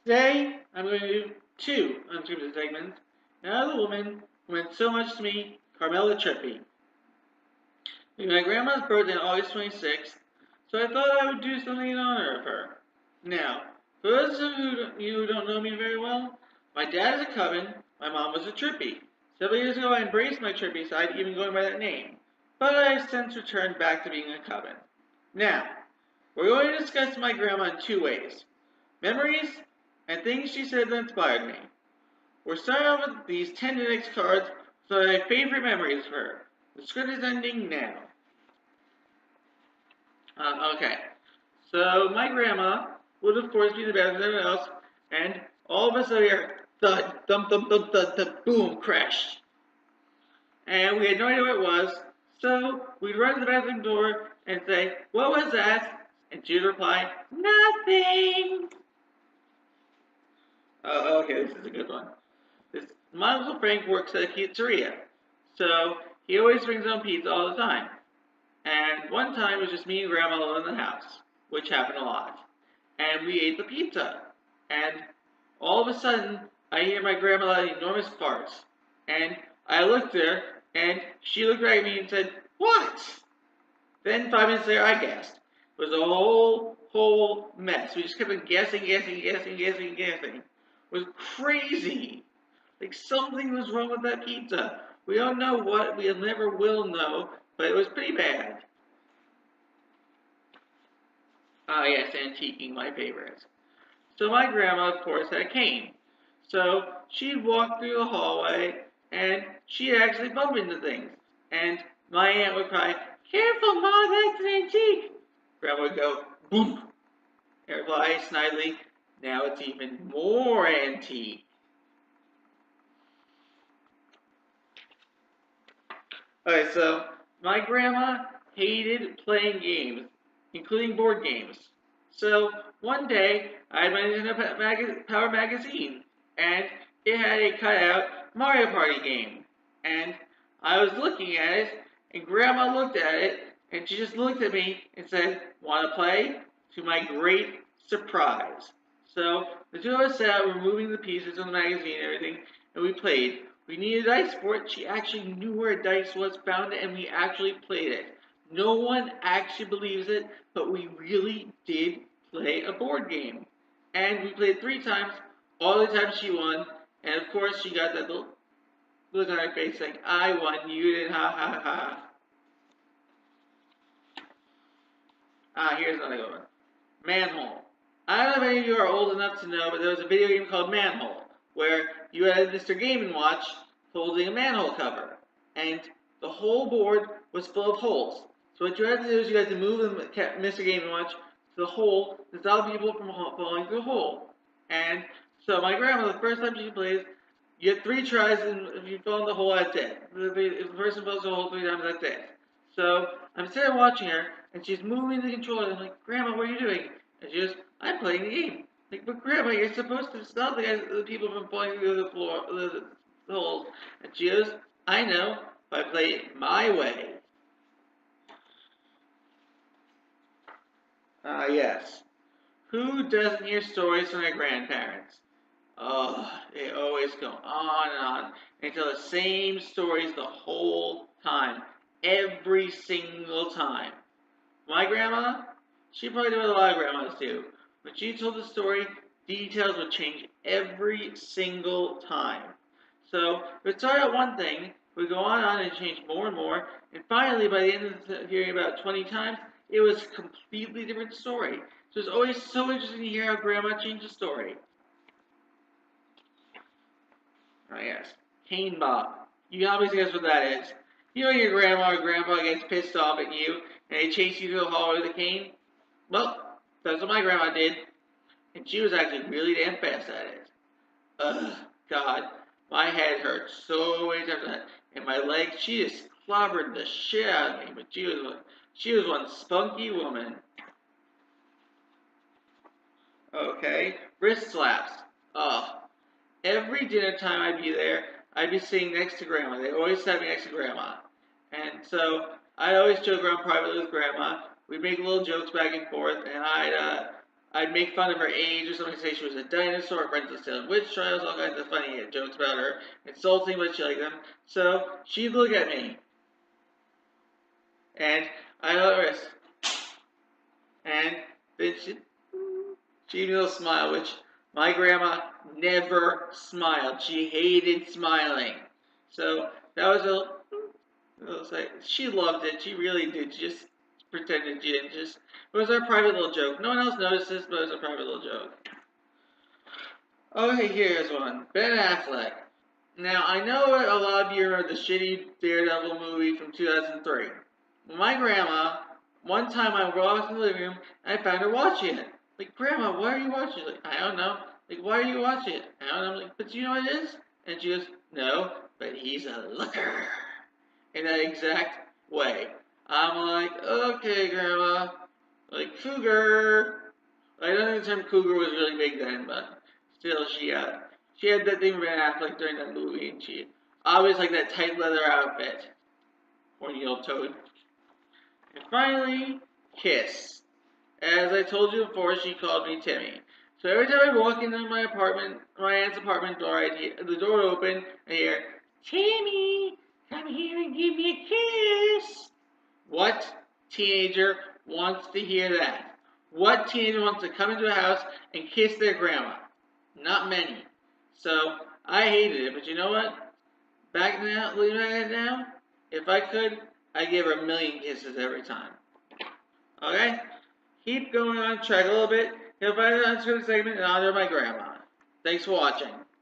Today, I'm going to do two unscripted segments. Another woman who meant so much to me, Carmella Trippi. It was my grandma's birthday on August 26th, so I thought I would do something in honor of her. Now, for those of you who don't know me very well, my dad is a Coven, my mom was a Trippi. Several years ago, I embraced my Trippi side, even going by that name, but I have since returned back to being a Coven. Now, we're going to discuss my grandma in two ways: memories and things she said that inspired me. We're starting off with these 10 index cards, so my favorite memories of her. The script is ending now. Okay. So my grandma would of course be in the bathroom with everyone else, and all of a sudden we heard thud, thump, thump, thump, thud, thud, boom, crash. And we had no idea what it was, so we'd run to the bathroom door and say, "What was that?" And she'd reply, "Nothing." Okay, this is a good one. My Uncle Frank works at a pizzeria, so he always brings home pizza all the time. And one time it was just me and Grandma alone in the house, which happened a lot. And we ate the pizza. And all of a sudden, I hear my grandma let enormous farts. And I looked at her, and she looked right at me and said, "What?" Then 5 minutes later, I guessed. It was a whole mess. We just kept on guessing, guessing, guessing, guessing, guessing. It was crazy. Like something was wrong with that pizza. We don't know what, we never will know, but it was pretty bad. Ah, yes, antiquing, my favorite. So my grandma, of course, had a cane. So she'd walk through the hallway and she'd actually bump into things. And my aunt would cry, "Careful, Ma, that's an antique." Grandma would go, "Boom." And reply snidely, "Now it's even more antique." Alright, so my grandma hated playing games, including board games. So one day I had my Nintendo Power magazine, and it had a cutout Mario Party game. And I was looking at it, and Grandma looked at it, and she just looked at me and said, "Want to play?" To my great surprise. So the two of us sat out, removing the pieces of the magazine and everything, and we played. We needed a dice for it. She actually knew where a dice was, found it, and we actually played it. No one actually believes it, but we really did play a board game. And we played 3 times. All the times she won. And of course, she got that little look on her face like, "I won, you didn't, ha ha ha." Here's another good one. Manhole. I don't know if any of you are old enough to know, but there was a video game called Manhole, where you had Mr. Game & Watch holding a manhole cover, and the whole board was full of holes. So what you had to do is you had to move Mr. Game & Watch to the hole to stop people from falling through the hole. And so my grandma, the first time she plays, you get 3 tries, and if you fall in the hole, that's it. If the person falls in the hole 3 times, that's it. So I'm sitting there watching her, and she's moving the controller. And I'm like, "Grandma, what are you doing?" And she goes, "I'm playing the game." Like, "But Grandma, you're supposed to stop the people from falling through the floor, the holes." And she goes, "I know, but I play it my way." Yes. Who doesn't hear stories from their grandparents? Oh, they always go on and on. They tell the same stories the whole time. Every single time. My grandma, she probably did what a lot of grandmas do. When she told the story, details would change every single time. So we start at one thing, we go on and change more and more, and finally, by the end of hearing about 20 times, it was a completely different story. So it's always so interesting to hear how grandma changed the story. Oh, yes. Cane Bob. You obviously guess what that is. You know your grandma or grandpa gets pissed off at you and they chase you through the hallway with a cane? Well, that's what my grandma did. And she was actually really damn fast at it. Ugh, God. My head hurt so many times. And my legs, she just clobbered the shit out of me. But she was one spunky woman. Okay. Wrist slaps. Ugh. Every dinner time I'd be there, I'd be sitting next to Grandma. They always sat me next to Grandma. And so I'd always joke around privately with Grandma. We'd make little jokes back and forth, and I'd make fun of her age or something, say she was a dinosaur, friends with Salem witch trials, all kinds of funny jokes about her, insulting, but she liked them. So she'd look at me, and I let her rest, and then she'd do a smile, which my grandma never smiled. She hated smiling. So that was it was like, she loved it. She really did. She just pretended she didn't. It was our private little joke. No one else noticed this, but it was a private little joke. Okay, here's one. Ben Affleck. Now, I know a lot of you remember the shitty Daredevil movie from 2003. Well, my grandma, one time I walked in the living room and I found her watching it. Like, Grandma, why are you watching it? Like, I don't know. Like, why are you watching it? I don't know. I'm like, but do you know what it is? And she goes, no, but he's a looker. In that exact way. I'm like, okay, Grandma. Like, cougar. I don't think the term cougar was really big then, but still, she had that thing with Ben Affleck during that movie, and she always like that tight leather outfit. Horny old toad. And finally, Kiss. As I told you before, she called me Timmy. So every time I walk into my aunt's apartment door, the door would open, I hear, Timmy, come here and give me a kiss. What teenager wants to hear that? What teenager wants to come into a house and kiss their grandma? Not many. So I hated it, but you know what? Looking back at it now, if I could, I'd give her a million kisses every time. Okay? Keep going on track a little bit. You'll find an unscripted segment and honor my grandma. Thanks for watching.